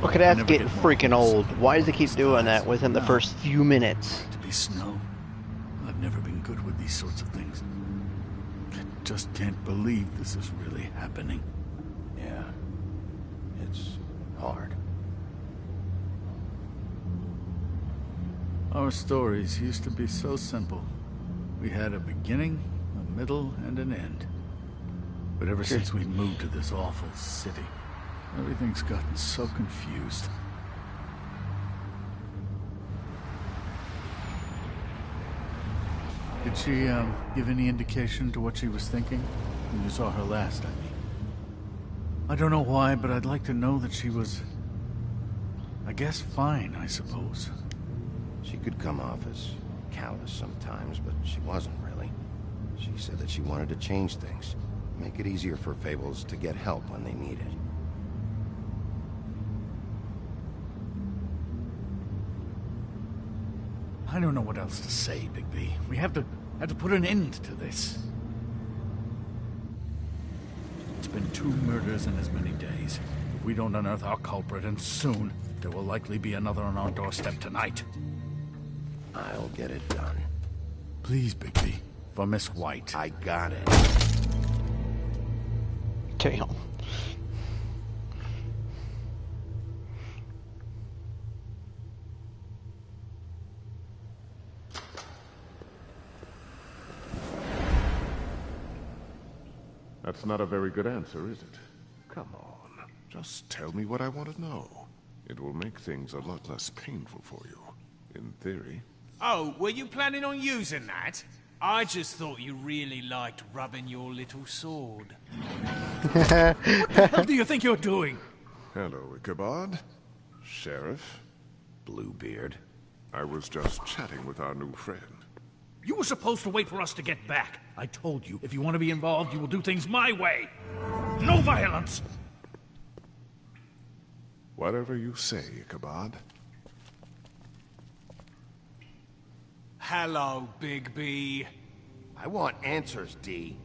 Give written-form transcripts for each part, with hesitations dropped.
Okay, I that's never getting get more freaking old. upset Why does it when keep this doing dies. that within the No. first few minutes? To be Snow. I've never been good with these sorts of things. I just can't believe this is really happening. Yeah. It's hard. Our stories used to be so simple. We had a beginning, a middle, and an end. But ever since we moved to this awful city, everything's gotten so confused. Did she, give any indication to what she was thinking? When you saw her last, I mean. I don't know why, but I'd like to know that she was... I guess fine, I suppose. She could come off as callous sometimes, but she wasn't really. She said that she wanted to change things. Make it easier for Fables to get help when they need it. I don't know what else to say, Bigby. We have to put an end to this. It's been 2 murders in as many days. If we don't unearth our culprit, and soon, there will likely be another on our doorstep tonight. I'll get it done. Please, Bigby. For Miss White. I got it. Damn. That's not a very good answer, is it? Come on. Just tell me what I want to know. It will make things a lot less painful for you. In theory. Oh, were you planning on using that? I just thought you really liked rubbing your little sword. What the hell do you think you're doing? Hello, Ichabod. Sheriff. Bluebeard. I was just chatting with our new friend. You were supposed to wait for us to get back. I told you, if you want to be involved, you will do things my way. No violence! Whatever you say, Ichabod. Hello, Bigby. I want answers, D.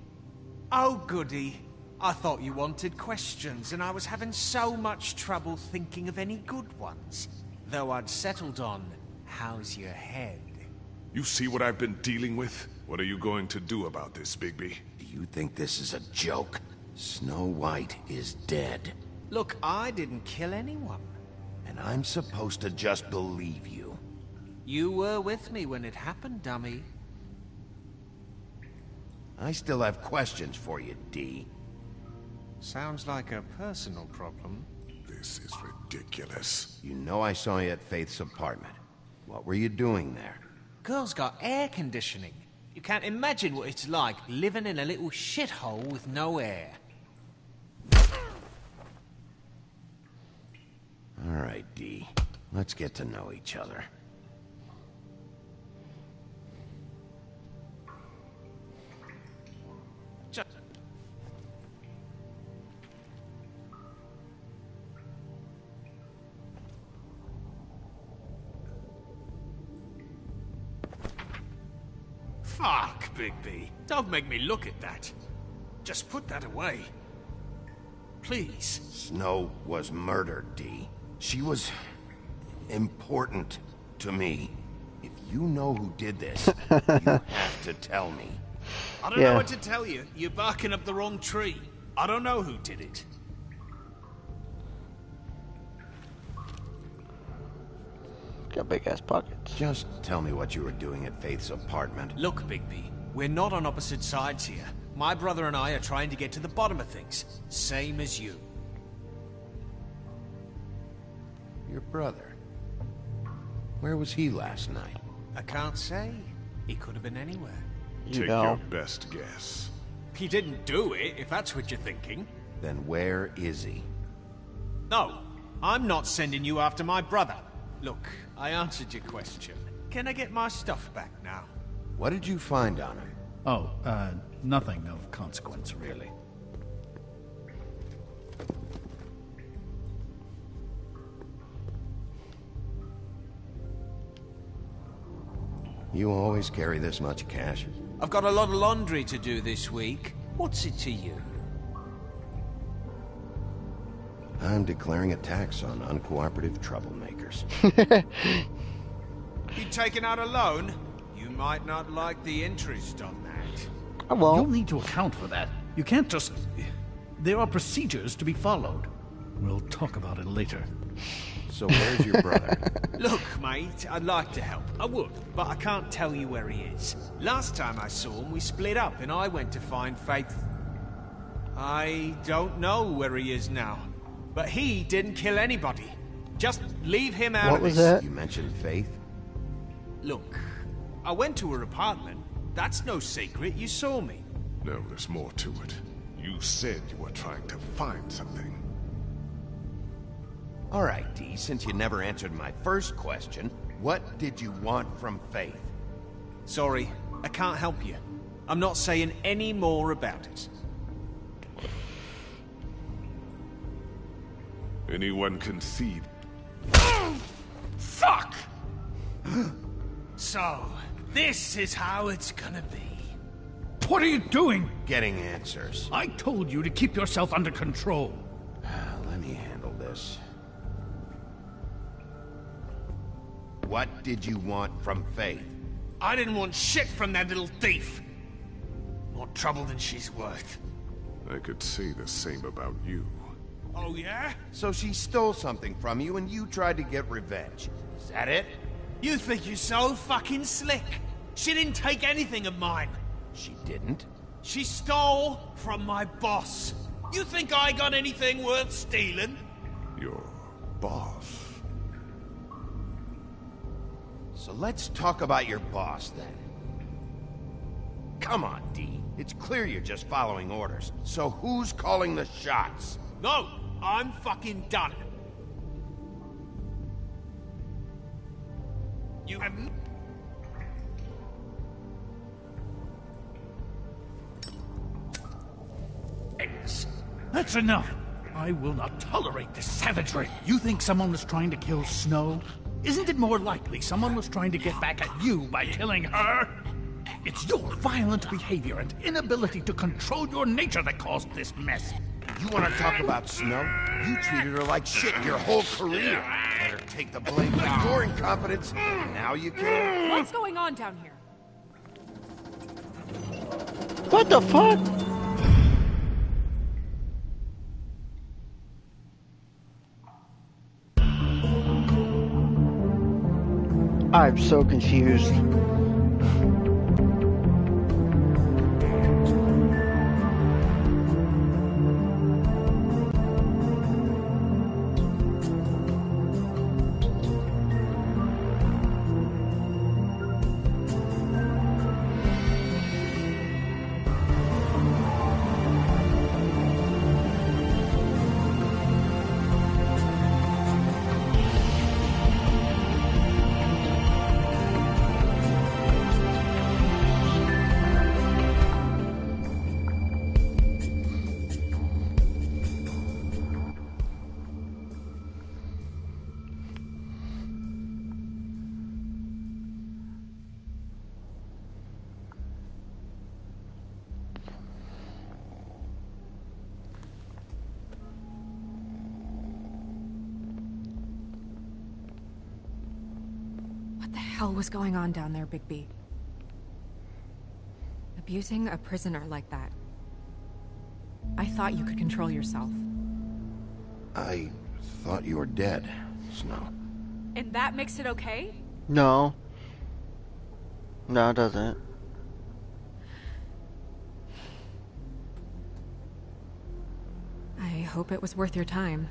Oh, goody. I thought you wanted questions, and I was having so much trouble thinking of any good ones. Though I'd settled on, how's your head? You see what I've been dealing with? What are you going to do about this, Bigby? Do you think this is a joke? Snow White is dead. Look, I didn't kill anyone. And I'm supposed to just believe you. You were with me when it happened, dummy. I still have questions for you, D. Sounds like a personal problem. This is ridiculous. You know I saw you at Faith's apartment. What were you doing there? Girl's got air conditioning. You can't imagine what it's like living in a little shithole with no air. All right, D. Let's get to know each other. Fuck, Bigby. Don't make me look at that. Just put that away. Please. Snow was murdered, D. She was... important to me. If you know who did this, you have to tell me. I don't know what to tell you. You're barking up the wrong tree. I don't know who did it. Got big ass pockets. Just tell me what you were doing at Faith's apartment. Look, Bigby, we're not on opposite sides here. My brother and I are trying to get to the bottom of things. Same as you. Your brother. Where was he last night? I can't say. He could have been anywhere. You Take know. your best guess. He didn't do it, if that's what you're thinking. Then where is he? No, I'm not sending you after my brother. Look, I answered your question. Can I get my stuff back now? What did you find on him? Oh, nothing of consequence, really. You always carry this much cash? I've got a lot of laundry to do this week. What's it to you? I'm declaring a tax on uncooperative troublemakers. You taking out a loan? You might not like the interest on that. I You'll won't. need to account for that. You can't just... There are procedures to be followed. We'll talk about it later. So where's your brother? Look, mate, I'd like to help. I would, but I can't tell you where he is. Last time I saw him, we split up and I went to find Faith. I don't know where he is now, but he didn't kill anybody. Just leave him out What of was this. that? You mentioned Faith? Look, I went to her apartment. That's no secret. You saw me. No, there's more to it. You said you were trying to find something. All right, Dee, since you never answered my first question, what did you want from Faith? Sorry, I can't help you. I'm not saying any more about it. Anyone can see. Fuck! So, this is how it's gonna be. What are you doing? Getting answers. I told you to keep yourself under control. Let me handle this. What did you want from Faith? I didn't want shit from that little thief. More trouble than she's worth. I could say the same about you. Oh, yeah? So she stole something from you and you tried to get revenge. Is that it? You think you're so fucking slick? She didn't take anything of mine. She didn't. She stole from my boss. You think I got anything worth stealing? Your boss. So let's talk about your boss then. Come on, Dee. It's clear you're just following orders. So who's calling the shots? No, I'm fucking done. You have... That's enough. I will not tolerate this savagery. You think someone was trying to kill Snow? Isn't it more likely someone was trying to get back at you by killing her? It's your violent behavior and inability to control your nature that caused this mess. You want to talk about Snow? You treated her like shit your whole career. Let her take the blame for your incompetence, and now you can... What's going on down here? What the fuck? I'm so confused. What the hell was going on down there, Bigby? Abusing a prisoner like that. I thought you could control yourself. I thought you were dead, Snow. And that makes it okay? No. No, it doesn't. I hope it was worth your time.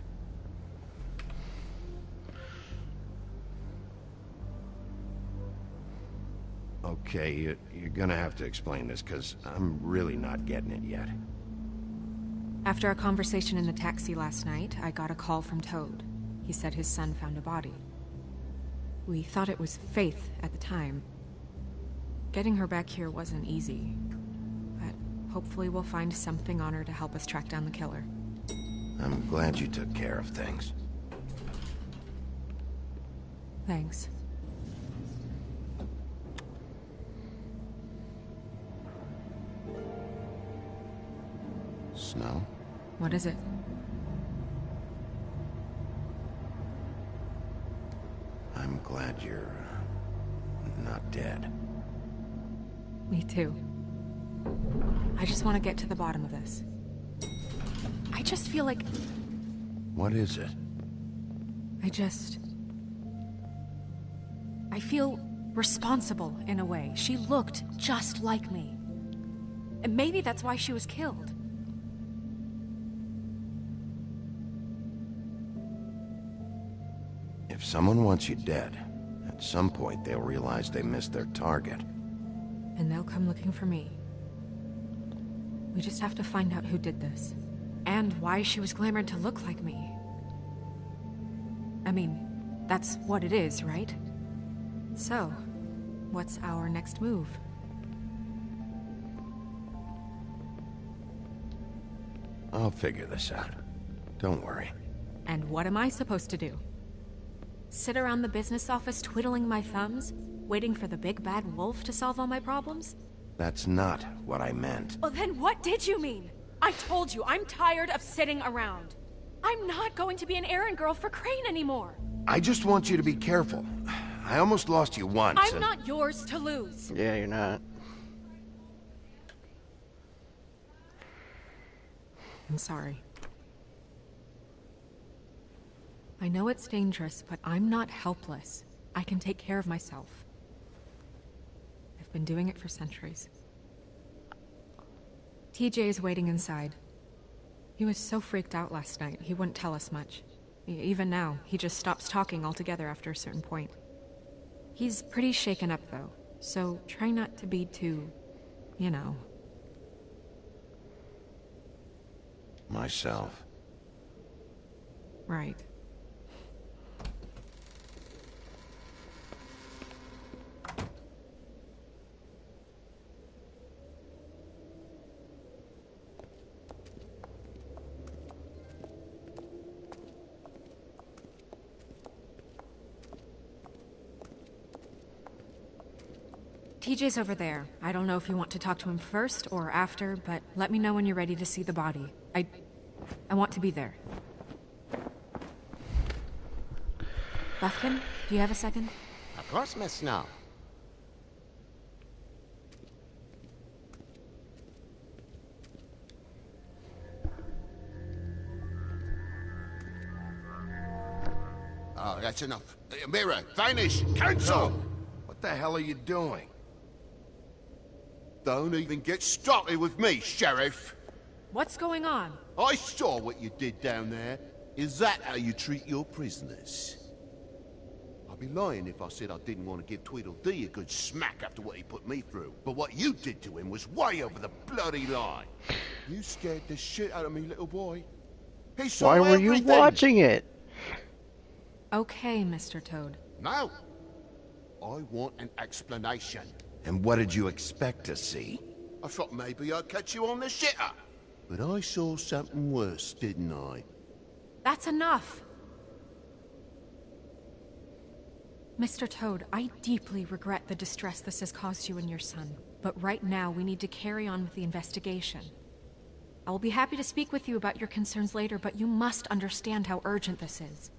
Okay, you're gonna have to explain this, because I'm really not getting it yet. After our conversation in the taxi last night, I got a call from Toad. He said his son found a body. We thought it was Faith at the time. Getting her back here wasn't easy, but hopefully we'll find something on her to help us track down the killer. I'm glad you took care of things. Thanks. Snow? What is it? I'm glad you're not dead. Me too. I just want to get to the bottom of this. I just feel like... What is it? I feel responsible in a way. She looked just like me. And maybe that's why she was killed. If someone wants you dead, at some point they'll realize they missed their target. And they'll come looking for me. We just have to find out who did this. And why she was glamored to look like me. I mean, that's what it is, right? So, what's our next move? I'll figure this out. Don't worry. And what am I supposed to do? Sit around the business office twiddling my thumbs, waiting for the big bad wolf to solve all my problems? That's not what I meant. Well, then what did you mean? I told you, I'm tired of sitting around. I'm not going to be an errand girl for Crane anymore. I just want you to be careful. I almost lost you once. I'm not yours to lose. Yeah, you're not. I'm sorry. I know it's dangerous, but I'm not helpless. I can take care of myself. I've been doing it for centuries. TJ is waiting inside. He was so freaked out last night, he wouldn't tell us much. Even now, he just stops talking altogether after a certain point. He's pretty shaken up, though, so try not to be too, you know. Myself. Right. TJ's over there. I don't know if you want to talk to him first or after, but let me know when you're ready to see the body. I want to be there. Buffkin, do you have a second? Of course, Miss Snow. Oh, that's enough. Mirror, vanish, cancel! What the hell are you doing? Don't even get started with me, Sheriff. What's going on? I saw what you did down there. Is that how you treat your prisoners? I'd be lying if I said I didn't want to give Tweedledee a good smack after what he put me through. But what you did to him was way over the bloody line. You scared the shit out of me, little boy. He saw Why were you everything. watching it? Okay, Mr. Toad. No. I want an explanation. And what did you expect to see? I thought maybe I'd catch you on the shitter. But I saw something worse, didn't I? That's enough! Mr. Toad, I deeply regret the distress this has caused you and your son. But right now, we need to carry on with the investigation. I will be happy to speak with you about your concerns later, but you must understand how urgent this is.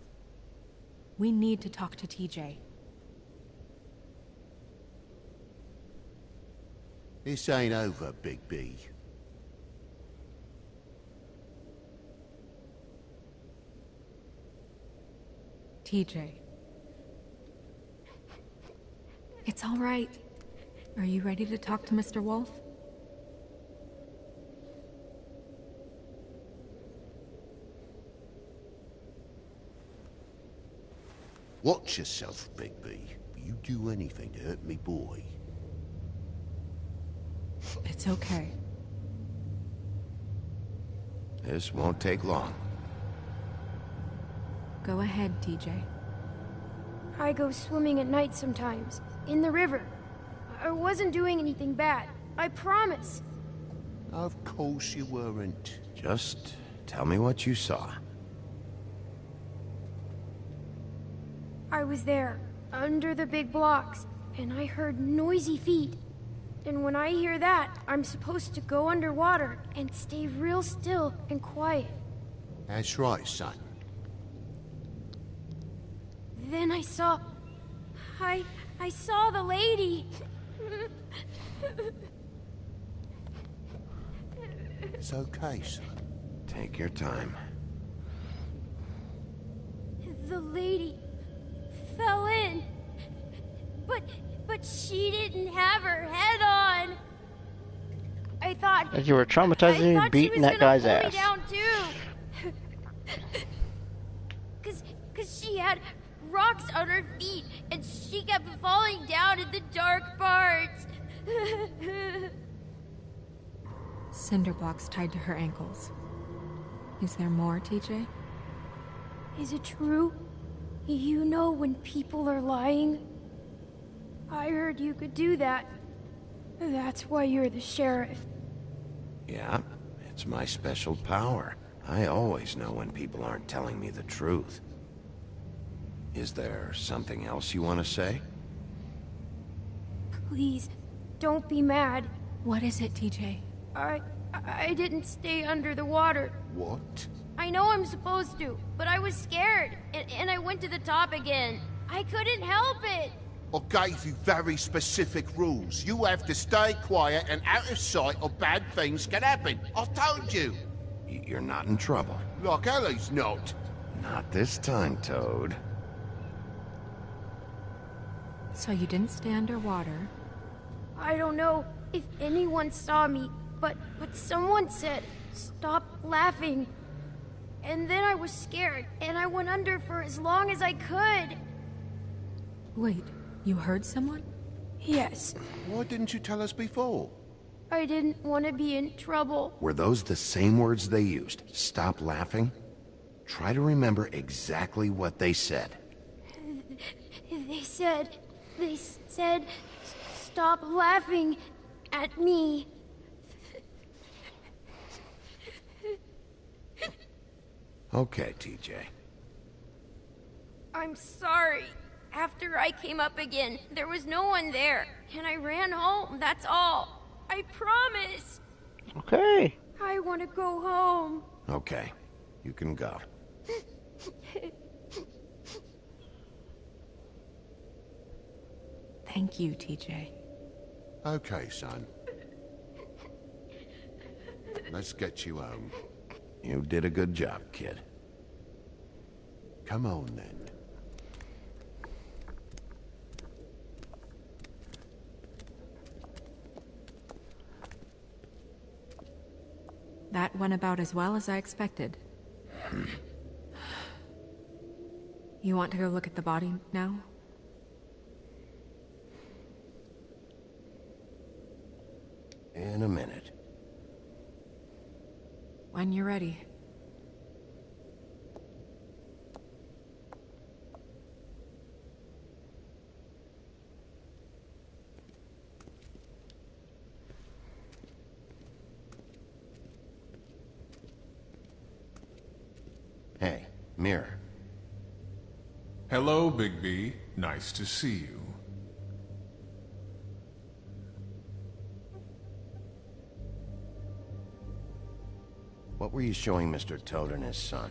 We need to talk to TJ. This ain't over, Big B. TJ. It's all right. Are you ready to talk to Mr. Wolf? Watch yourself, Big B. You do anything to hurt me, boy. It's okay. This won't take long. Go ahead, TJ. I go swimming at night sometimes, in the river. I wasn't doing anything bad, I promise. Of course you weren't. Just tell me what you saw. I was there, under the big blocks, and I heard noisy feet. And when I hear that, I'm supposed to go underwater and stay real still and quiet. That's right, son. Then I saw I saw the lady. It's okay, son. Take your time. The lady fell in. But she didn't have her head on. I thought... Like you were traumatizing and beating that guy's ass. Down too. Cause she had rocks on her feet and she kept falling down in the dark parts. Cinder blocks tied to her ankles. Is there more, TJ? Is it true? You know when people are lying? I heard you could do that. That's why you're the sheriff. Yeah, it's my special power. I always know when people aren't telling me the truth. Is there something else you want to say? Please, don't be mad. What is it, TJ? I didn't stay under the water. What? I know I'm supposed to, but I was scared, and I went to the top again. I couldn't help it. I gave you very specific rules. You have to stay quiet and out of sight or bad things can happen. I told you. You're not in trouble. Like Ellie's not. Not this time, Toad. So you didn't stay underwater. I don't know if anyone saw me, but someone said, stop laughing. And then I was scared, and I went under for as long as I could. Wait, you heard someone? Yes. Why didn't you tell us before? I didn't want to be in trouble. Were those the same words they used? Stop laughing? Try to remember exactly what they said. They said, stop laughing at me. Okay, TJ. I'm sorry. After I came up again, there was no one there, and I ran home, that's all. I promise. Okay. I want to go home. Okay, you can go. Thank you, TJ. Okay, son. Let's get you home. You did a good job, kid. Come on, then. That went about as well as I expected. You want to go look at the body now? In a minute. When you're ready. Hey, Mirror. Hello, Bigby. Nice to see you. What were you showing Mr. Toad and his son?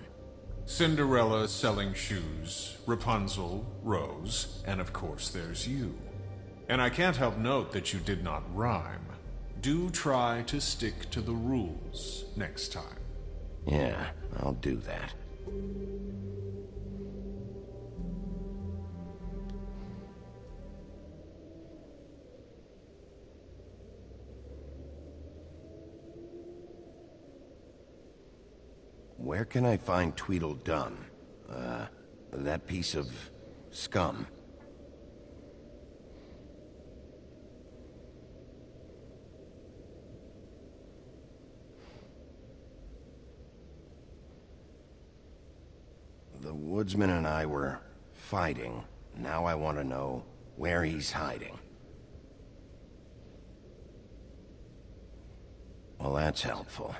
Cinderella selling shoes, Rapunzel, Rose, and of course there's you. And I can't help note that you did not rhyme. Do try to stick to the rules next time. Yeah, I'll do that. Where can I find Tweedledum? That piece of scum. The woodsman and I were fighting. Now I want to know where he's hiding. Well, that's helpful.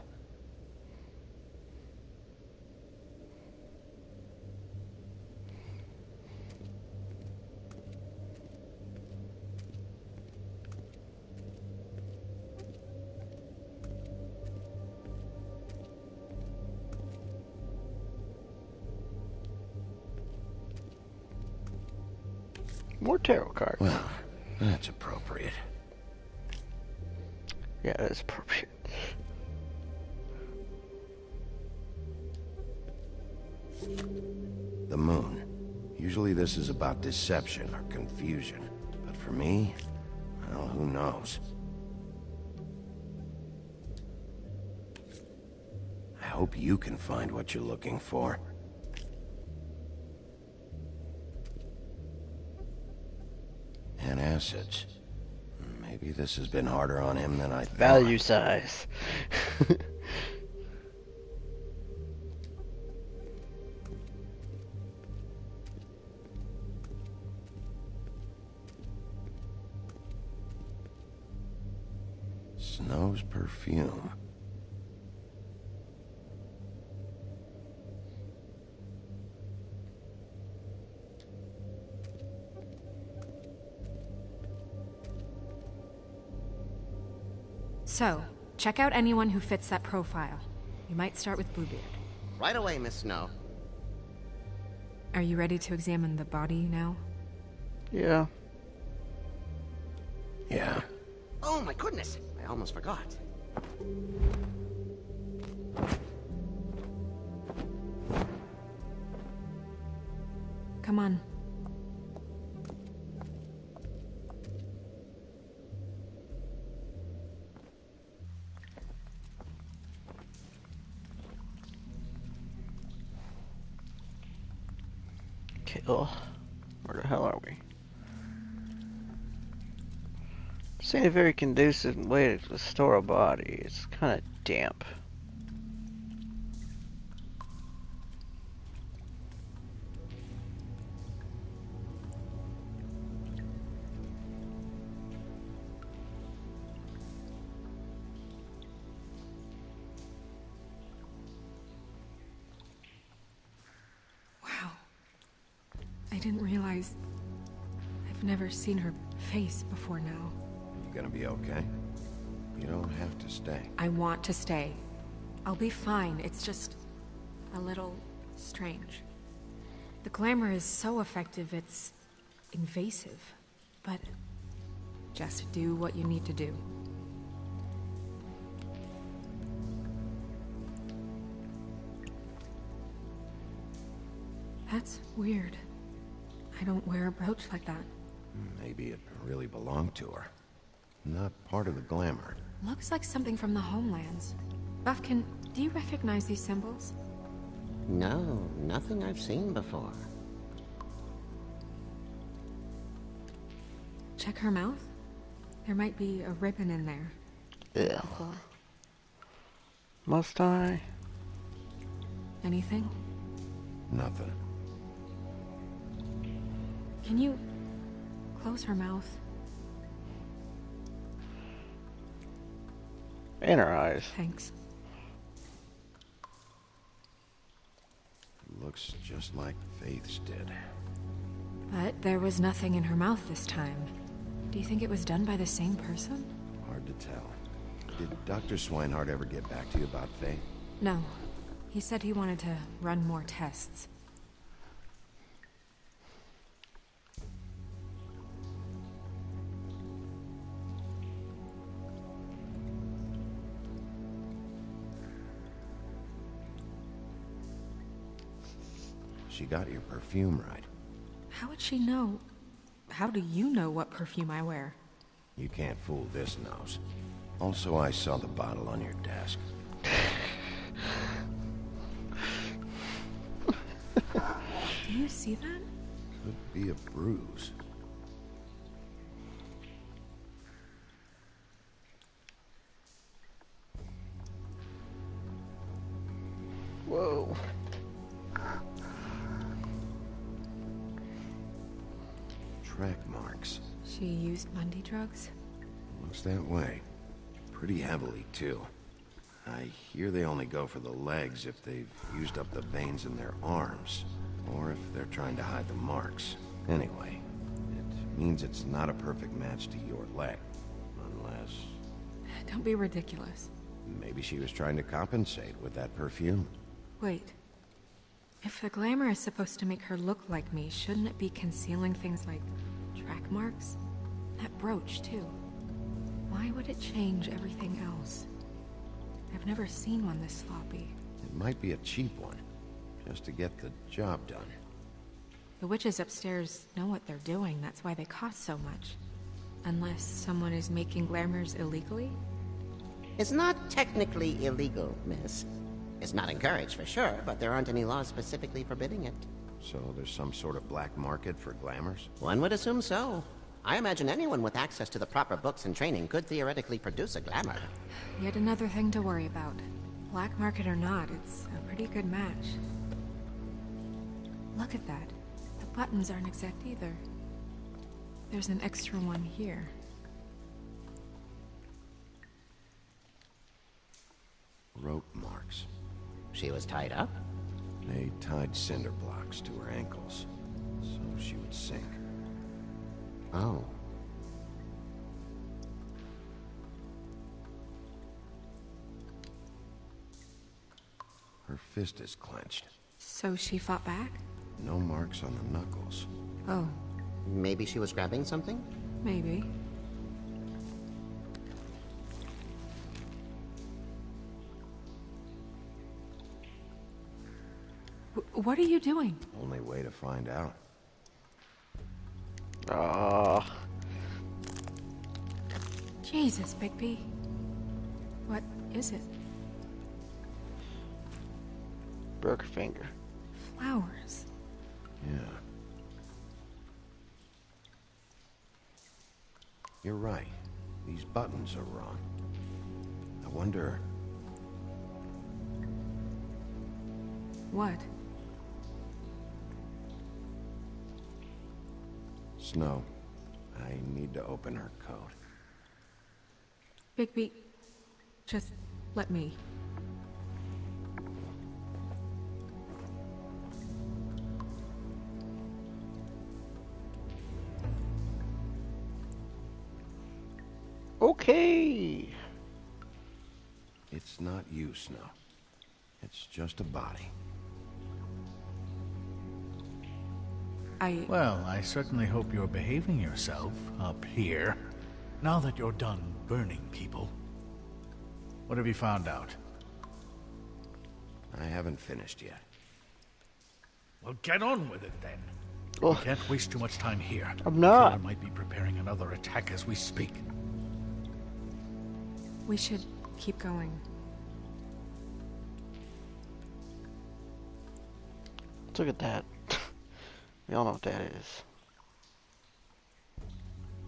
More tarot cards. Well, that's appropriate. Yeah, that's appropriate. The moon. Usually this is about deception or confusion. But for me, well, who knows? I hope you can find what you're looking for. And acids. Maybe this has been harder on him than I thought. Value size. Snow's perfume. So, check out anyone who fits that profile. You might start with Bluebeard. Right away, Miss Snow. Are you ready to examine the body now? Yeah. Yeah. Oh my goodness, I almost forgot. Come on. Kill. Where the hell are we? This ain't a very conducive way to store a body. It's kind of damp. Wow. I didn't realize... I've never seen her face before now. You gonna be okay? You don't have to stay. I want to stay. I'll be fine. It's just... a little... strange. The glamour is so effective, it's... invasive. But... just do what you need to do. That's weird. I don't wear a brooch like that. Maybe it really belonged to her. Not part of the glamour. Looks like something from the homelands. Buffkin, do you recognize these symbols? No, nothing I've seen before. Check her mouth. There might be a ribbon in there. Yeah. Must I? Anything? Nothing. Can you close her mouth? In her eyes. Thanks. Looks just like Faith's did. But there was nothing in her mouth this time. Do you think it was done by the same person? Hard to tell. Did Dr. Swinehart ever get back to you about Faith? No. He said he wanted to run more tests. She got your perfume right. How would she know? How do you know what perfume I wear? You can't fool this nose. Also, I saw the bottle on your desk. Do you see that? Could be a bruise. Whoa. Track marks. She used Mundy drugs? Looks that way. Pretty heavily, too. I hear they only go for the legs if they've used up the veins in their arms, or if they're trying to hide the marks. Anyway, it means it's not a perfect match to your leg. Unless... Don't be ridiculous. maybe she was trying to compensate with that perfume. Wait. If the glamour is supposed to make her look like me, shouldn't it be concealing things like Track marks? That brooch, too. Why would it change everything else? I've never seen one this sloppy. It might be a cheap one, just to get the job done. The witches upstairs know what they're doing, that's why they cost so much. Unless someone is making glamours illegally? It's not technically illegal, miss. It's not encouraged for sure, but there aren't any laws specifically forbidding it. So there's some sort of black market for glamours? One would assume so. I imagine anyone with access to the proper books and training could theoretically produce a glamour. Yet another thing to worry about. Black market or not, it's a pretty good match. Look at that. The buttons aren't exact either. There's an extra one here. Rope marks. She was tied up? They tied cinder blocks to her ankles, so she would sink. Oh. Her fist is clenched. So she fought back? No marks on the knuckles. Oh, Maybe she was grabbing something? maybe. What are you doing? Only way to find out. Ah, Jesus, Bigby. What is it? broke her finger. Flowers. Yeah. You're right. These buttons are wrong. I wonder... What? Snow, I need to open her coat. Bigby, just let me. Okay. It's not you, Snow. It's just a body. Well, I certainly hope you're behaving yourself up here, now that you're done burning people. What have you found out? I haven't finished yet. Well, get on with it then. Oh. We can't waste too much time here. I'm not. The killer might be preparing another attack as we speak. We should keep going. Look at that. We all know what that is.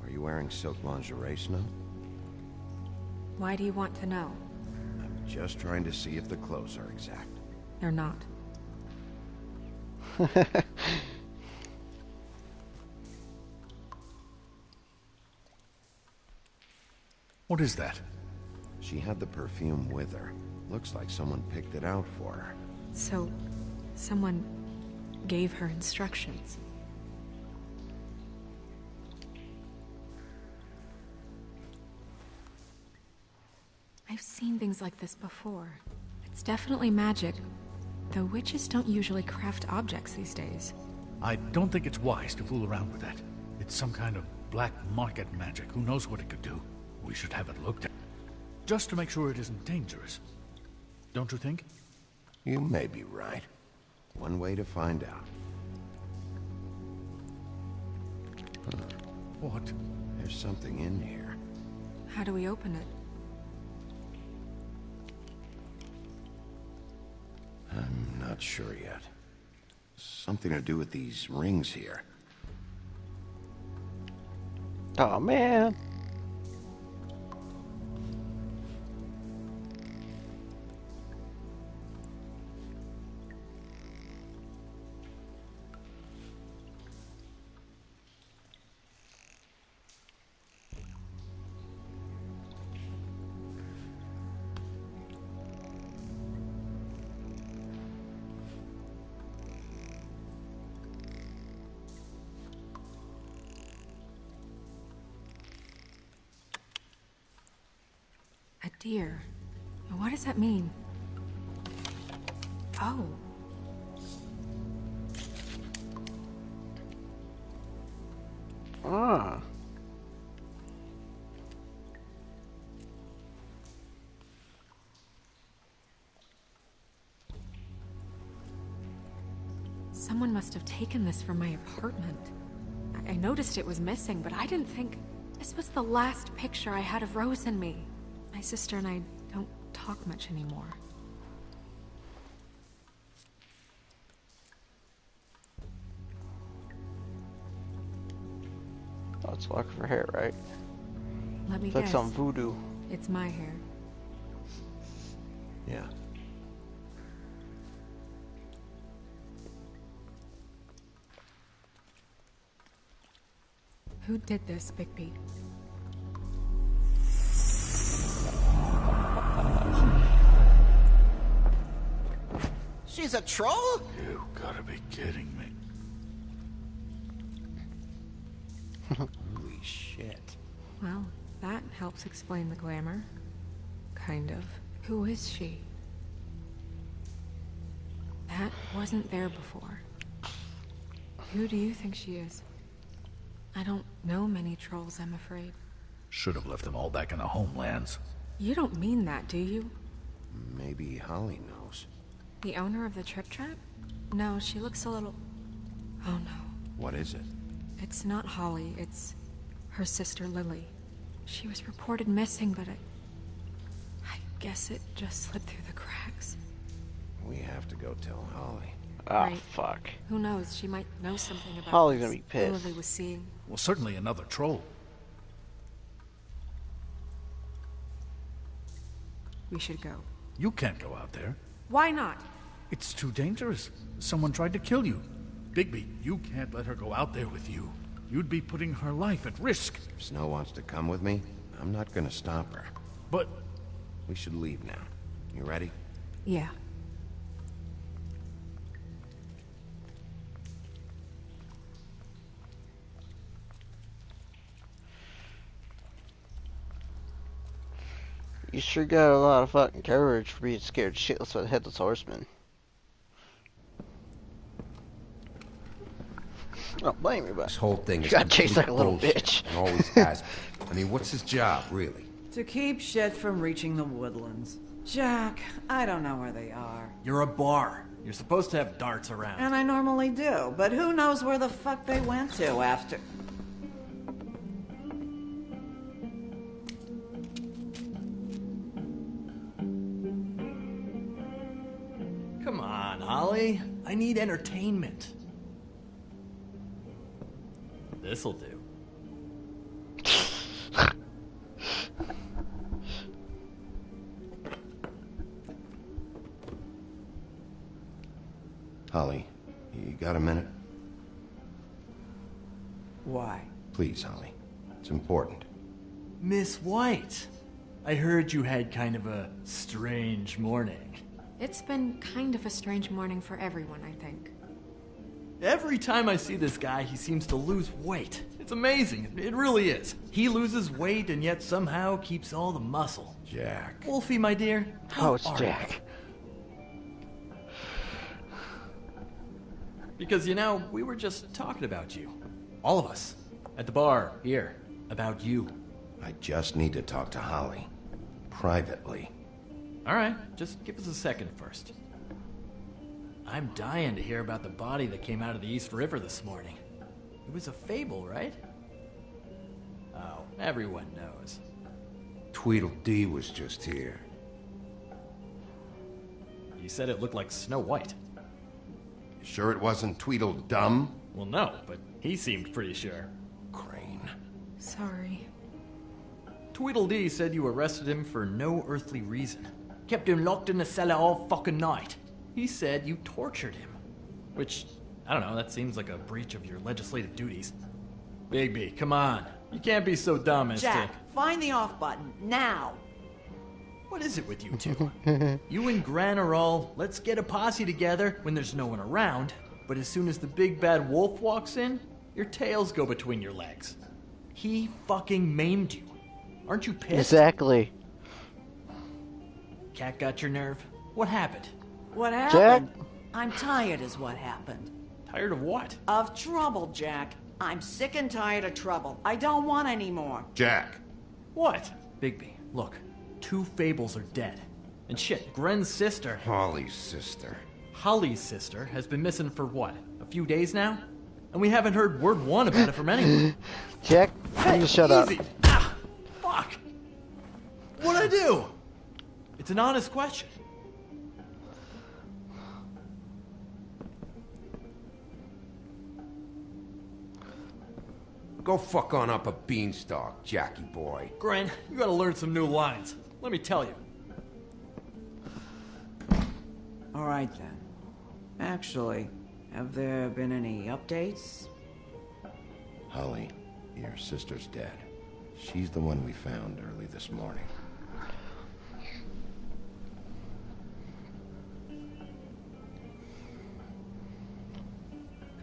Are you wearing silk lingerie, Snow? Why do you want to know? I'm just trying to see if the clothes are exact. They're not. What is that? She had the perfume with her. Looks like someone picked it out for her. So, someone gave her instructions. I've seen things like this before. It's definitely magic, though witches don't usually craft objects these days. I don't think it's wise to fool around with that. It's some kind of black market magic. Who knows what it could do? We should have it looked at. Just to make sure it isn't dangerous. Don't you think? You may be right. One way to find out. What? There's something in here. How do we open it? I'm not sure yet. Something to do with these rings here. Oh man. A deer. What does that mean? Oh. Ah. Someone must have taken this from my apartment. I noticed it was missing, but I didn't think this was the last picture I had of Rose and me. My sister and I don't talk much anymore. That's luck for hair, right? Let me It's like guess. some voodoo. It's my hair. Yeah. Who did this, Bigby? She's a troll? You gotta be kidding me. Holy shit. Well, that helps explain the glamour. Kind of. Who is she? That wasn't there before. Who do you think she is? I don't know many trolls, I'm afraid. Should have left them all back in the homelands. You don't mean that, do you? Maybe Holly knows. The owner of the Trip Trap? No, she looks a little... Oh no. What is it? It's not Holly, it's her sister Lily. She was reported missing, but I guess it just slipped through the cracks. We have to go tell Holly. Ah, Right. fuck. Who knows, she might know something about Holly's this gonna be pissed. Lily was seeing. Well, certainly another troll. We should go. You can't go out there. Why not? It's too dangerous. Someone tried to kill you. Bigby, you can't let her go out there with you. You'd be putting her life at risk. If Snow wants to come with me, I'm not gonna stop her. But We should leave now. You ready? Yeah. You sure got a lot of fucking courage for being scared shitless by the Headless Horseman. I don't blame you, but This whole thing is got chased complete like a little bullshit, bitch. and always has been. I mean, what's his job, really? To keep shit from reaching the woodlands. Jack, I don't know where they are. You're a bar. You're supposed to have darts around. And I normally do, but who knows where the fuck they went to after... Come on, Holly. I need entertainment. This'll do. Holly, you got a minute? Why? Please, Holly. It's important. Miss White, I heard you had kind of a strange morning. It's been kind of a strange morning for everyone, I think. Every time I see this guy, he seems to lose weight. It's amazing. It really is. He loses weight and yet somehow keeps all the muscle. Jack. Wolfie, my dear, how Oh, it's are Jack. you? Because, you know, we were just talking about you. All of us. At the bar, here. About you. I just need to talk to Holly. Privately. Alright, just give us a second first. I'm dying to hear about the body that came out of the East River this morning. It was a fable, right? Oh, everyone knows. Tweedledee was just here. You said it looked like Snow White. You sure it wasn't Tweedledum? Well, no, but he seemed pretty sure. Crane. Sorry. Tweedledee said you arrested him for no earthly reason. Kept him locked in the cellar all fucking night. He said you tortured him. Which, I don't know, that seems like a breach of your legislative duties. Bigby, come on. You can't be so dumb as Jack, to... find the off button, now! What is it with you two? You and Gran are all, let's get a posse together when there's no one around, but as soon as the big bad wolf walks in, your tails go between your legs. He fucking maimed you. Aren't you pissed? Exactly. Cat got your nerve? What happened? What Jack? happened? I'm tired is what happened. Tired of what? Of trouble, Jack. I'm sick and tired of trouble. I don't want any more. Jack. What? Bigby, look. 2 fables are dead. And shit, Gren's sister... Holly's sister. Holly's sister has been missing for what? A few days now? And we haven't heard word one about it from anyone. Jack, you just shut up. Easy. Ah, fuck. What'd I do? It's an honest question. Go fuck on up a beanstalk, Jackie boy. Gren, you gotta learn some new lines. Let me tell you. All right, then. Actually, have there been any updates? Holly, your sister's dead. She's the one we found early this morning.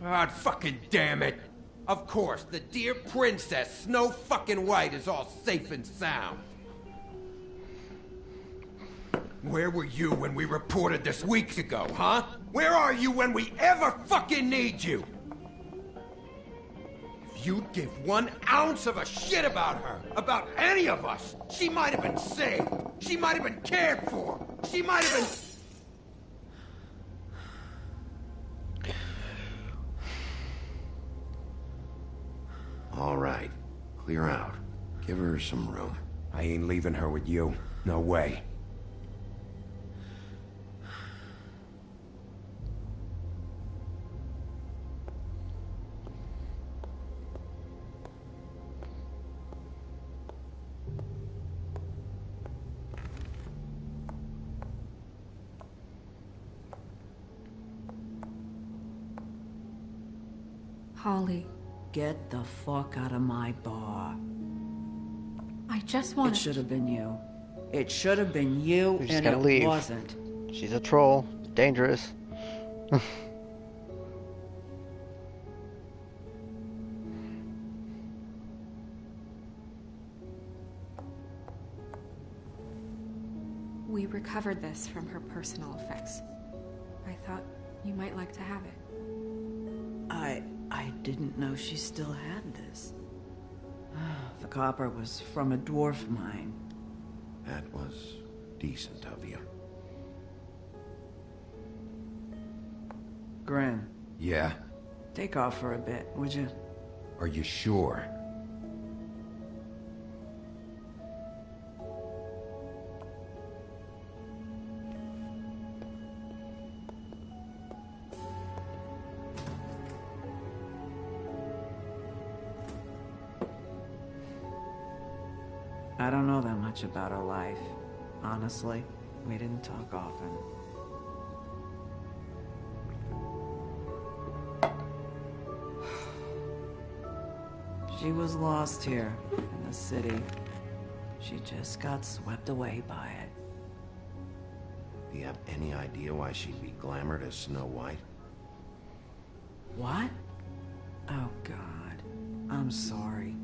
God fucking damn it! Of course, the dear princess, Snow fucking White, is all safe and sound. Where were you when we reported this weeks ago, huh? Where are you when we ever fucking need you? If you'd give 1 ounce of a shit about her, about any of us, she might have been saved. She might have been cared for. She might have been... All right, clear out. Give her some room. I ain't leaving her with you. No way. Holly, Get the fuck out of my bar. I just want It should have been you. It should have been you, We just and gotta it leave. wasn't. She's a troll. Dangerous. We recovered this from her personal effects. I thought you might like to have it. I didn't know she still had this. The copper was from a dwarf mine. That was decent of you. Gren, Yeah? take off for a bit, would you? Are you sure? I don't know that much about her life. Honestly, we didn't talk often. She was lost here, in the city. She just got swept away by it. Do you have any idea why she'd be glamored as Snow White? What? Oh, God. I'm sorry.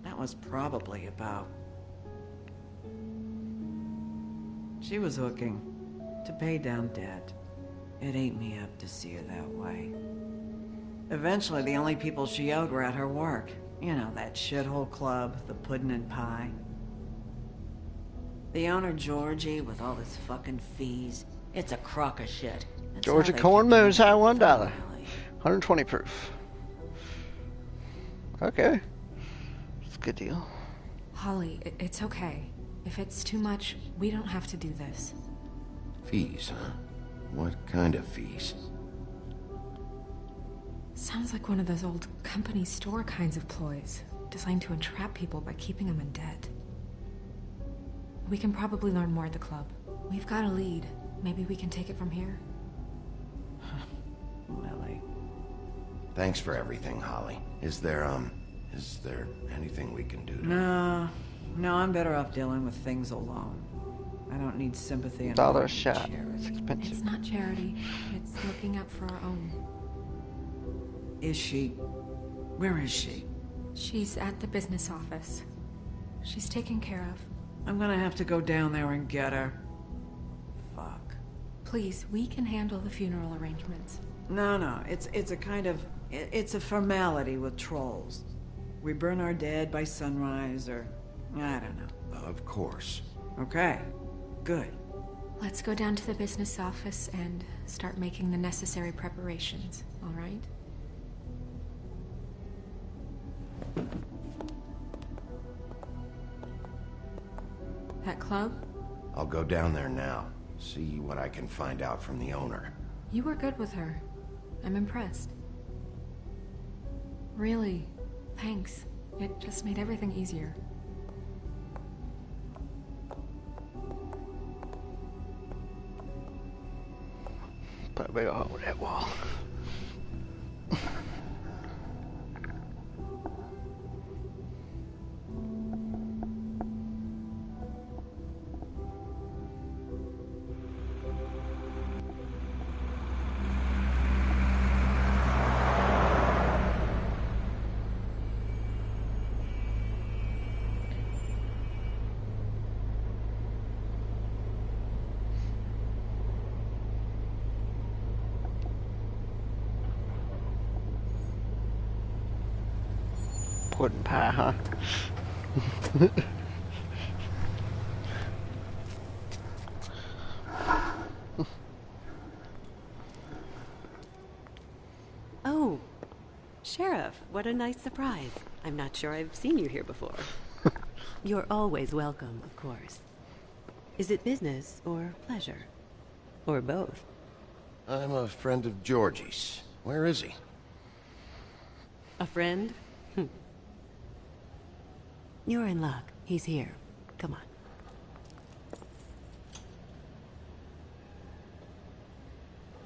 That was probably about... She was hooking to pay down debt. It ate me up to see her that way. Eventually, the only people she owed were at her work. You know, that shithole club, the Puddin' and Pie. The owner, Georgie, with all his fucking fees. It's a crock of shit. That's how Georgia they Corn kept Moon's me high from $1. Valley. 120 proof. Okay. It's a good deal. Holly, it's okay. If it's too much, we don't have to do this. Fees, huh? What kind of fees? Sounds like one of those old company store kinds of ploys, designed to entrap people by keeping them in debt. We can probably learn more at the club. We've got a lead. Maybe we can take it from here. Lily. Thanks for everything, Holly. Is there anything we can do to... No, I'm better off dealing with things alone. I don't need sympathy and $1 a fucking shot. charity. It's expensive. It's not charity. It's looking out for our own. Is she? Where is she? She's at the business office. She's taken care of. I'm gonna have to go down there and get her. Fuck. Please, we can handle the funeral arrangements. No, it's a kind of... It's a formality with trolls. We burn our dead by sunrise, or... I don't know. Of course. Okay, good. Let's go down to the business office and start making the necessary preparations, all right? That club? I'll go down there now. See what I can find out from the owner. You were good with her. I'm impressed. Really, thanks. It just made everything easier. Put a big hole in that wall. Pudding pie, huh? Oh, Sheriff, what a nice surprise. I'm not sure I've seen you here before. You're always welcome, of course. Is it business or pleasure? Or both? I'm a friend of Georgie's. Where is he? A friend? You're in luck. He's here. Come on.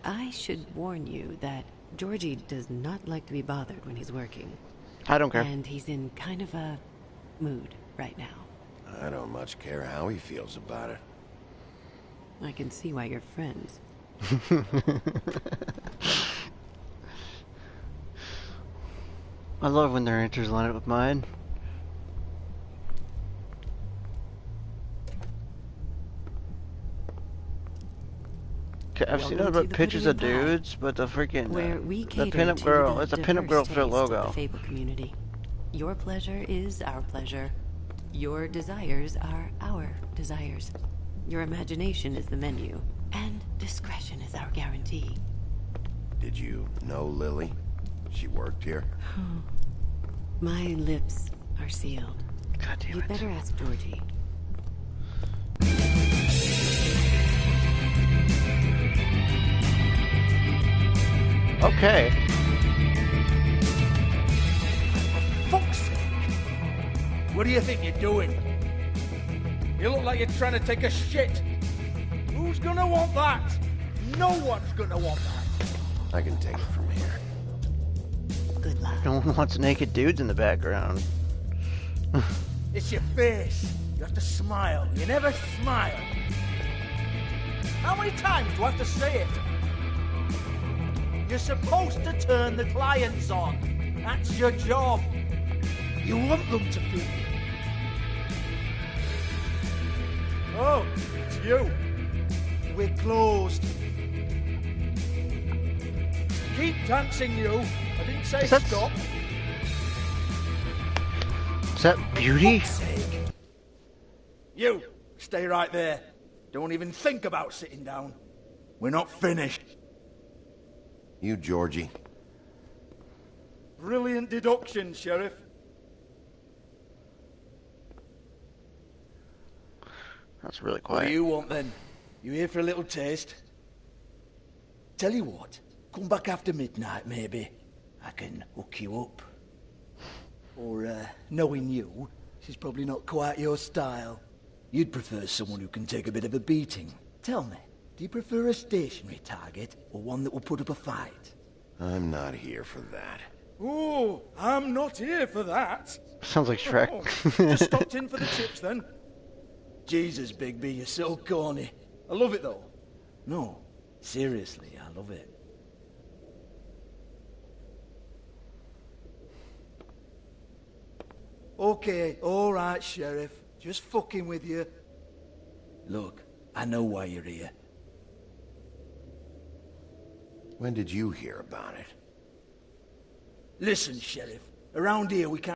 I should warn you that Georgie does not like to be bothered when he's working. I don't care. And he's in kind of a mood right now. I don't much care how he feels about it. I can see why you're friends. I love when their answers line up with mine. I've seen nothing but pictures of dudes, but the freaking the pinup girl. It's a pinup girl for their logo. The Fable community. Your pleasure is our pleasure. Your desires are our desires. Your imagination is the menu, and discretion is our guarantee. Did you know Lily? She worked here? My lips are sealed. God damn it. You'd better ask Georgie. Okay. For fuck's sake! What do you think you're doing? You look like you're trying to take a shit. Who's gonna want that? No one's gonna want that. I can take it from here. Good luck. No one wants naked dudes in the background. It's your face. You have to smile. You never smile. How many times do I have to say it? You're supposed to turn the clients on. That's your job. You want them to feel. Oh, it's you. We're closed. Keep dancing, you. I didn't say stop. Is that Beauty? For fuck's sake. You, stay right there. Don't even think about sitting down. We're not finished. You, Georgie. Brilliant deduction, Sheriff. That's really What quiet. do you want then? You here for a little taste? Tell you what, come back after midnight maybe. I can hook you up. Or, knowing you, she's probably not quite your style. You'd prefer someone who can take a bit of a beating. Tell me, do you prefer a stationary target or one that will put up a fight? I'm not here for that. Oh, I'm not here for that. Sounds like Shrek. Just stopped in for the chips then. Jesus, Bigby, you're so corny. I love it though. No, seriously, I love it. Okay, alright, Sheriff. Just fucking with you. Look, I know why you're here. When did you hear about it? Listen, Sheriff. Around here we can't